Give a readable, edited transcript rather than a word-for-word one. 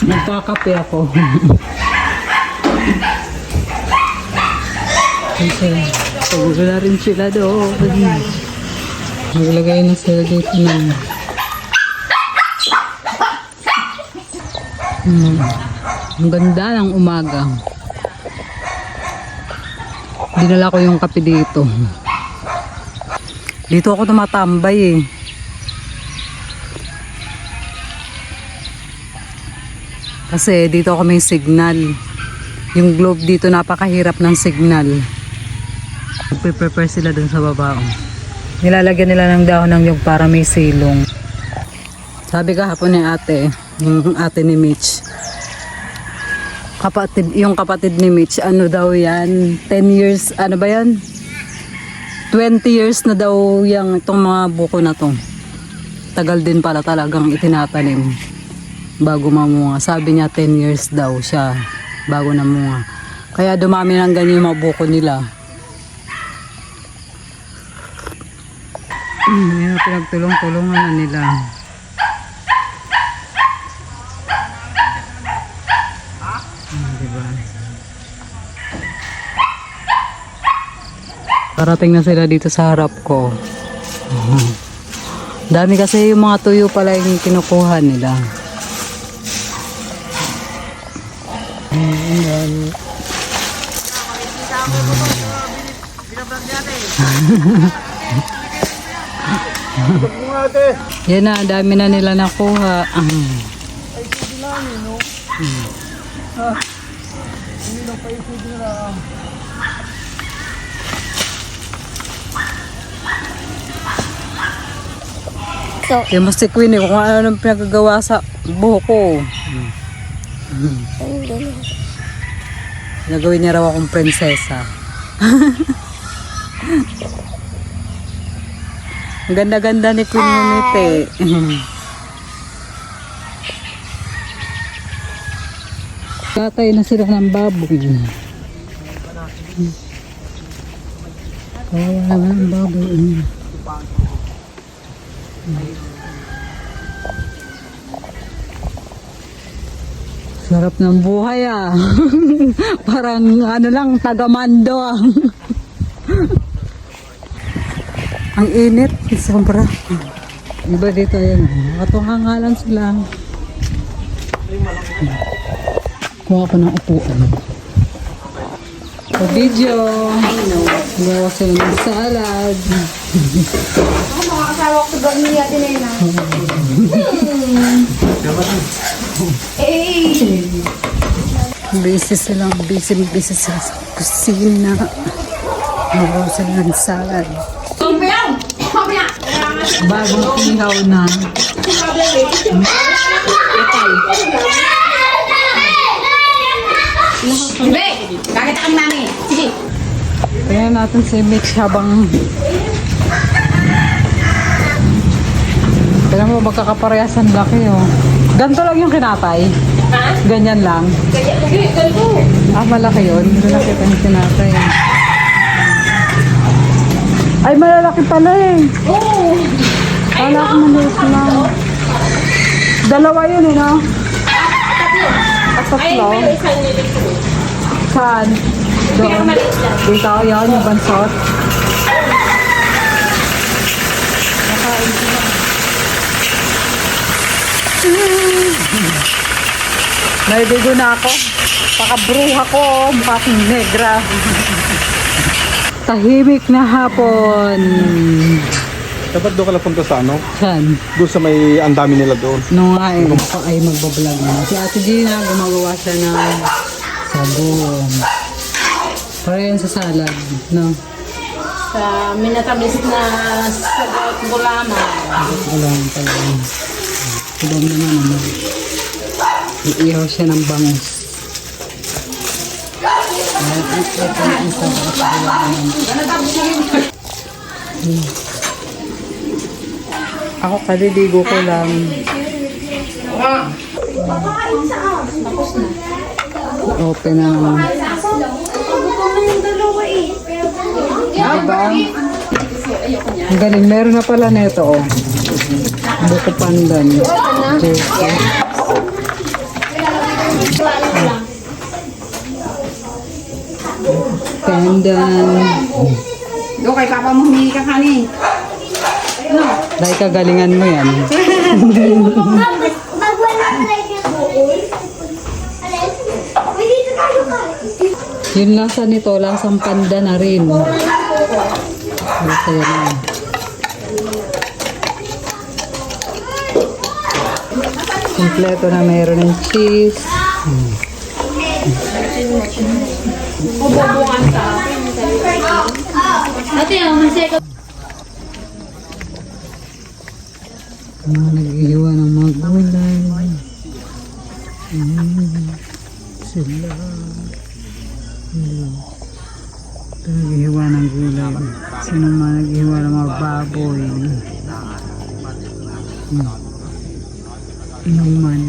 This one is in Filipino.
Nagkakape ako. Kasi, wala rin sila doon. Naglagay na sila dito ng ang ganda ng umaga. Dinala ko yung kape dito. Dito ako tumatambay eh. Kasi dito ako may signal. Yung globe dito napakahirap ng signal. Nagpe-prepare sila dun sa baba. Nilalagyan nila ng dahon ng nyug para may silong. Sabi kahapon ni ate, yung ate ni Mitch. Yung kapatid ni Mitch, ano daw yan? 10 years, ano ba yan? 20 years na daw yung itong mga buko na to. Tagal din pala talagang itinatanim bago mamunga. Sabi niya 10 years daw siya bago namunga. Kaya dumami ng ganyan yung mga buko nila. Yan, pinagtulong-tulungan na nila. Diba? Parating na sila dito sa harap ko. Dami kasi yung mga tuyo pala yung kinukuha nila. Yan na, dami na nila nakuha. So, yung mas si Queenie kung ano nang pinagagawa sa buhok ko. Nagawin niya raw akong prinsesa. Ang ganda-ganda ni Queen Minute. Tatay na sila ng baboy. Wala naman ang baboy. Sarap ng buhay ah. Parang ano lang, tagamando ah. Ang init, sobra. Iba dito yan. Katunghangalan sila. Kuha ko ng upuan. O video. Gawa sila ng salad. ako makakasawa ko ba niya din na. Busy sila sa kusina. Gawa sila ng salad. Bagong ihaw na. Be, kakita kang mami. Sige. Kaya natin si Mitch habang kaya mo magkakaparehas ang laki oh. Ganito lang yung kinatay. Ha? Ganyan lang. Kaya, ganito. Malaki yun. Malaki pa yung kinatay. Ay, malalaki pala eh. Oo. Kala ko maliit lang. Dalawa yun eh, no? Tatlo. Ay, Tatlo. may isang nilig ko. Saan? Doon. Pinakamaliit lang. Dito, yun, yung bansot. Nakain sila. Naibigo na ako. Pakabruha ko. Mukha akong negra. Tahimik na hapon. Dapat doon ka lang punta sa ano? Saan? Doon sa may ang dami nila doon. Nung nga eh, ako ay magbablog na. Si Ate Gina, gumagawa siya ng sabon. Para yan sa salad, no? Sa minatamis na sagot gulama. Wala lang pala. Sabon naman, ano? Iihaw siya ng bangus. Ako kaliligo ko lang. Open na. Diba? Ang galing. Meron na pala neto, oh. Buko pandan. Pandan. Do kay papa mo humingi ka kani. Dahil kagalingan mo yan. Yung lasa nito, lasang panda na rin. Lasa yan. Kompleto na mayroon ng cheese. Ate, ang second. Mga nag-ihiwa ng mga gulay. Sila. Nag-ihiwa ng gulay. Sino mga nag-ihiwa ng mga baboy. Inuman.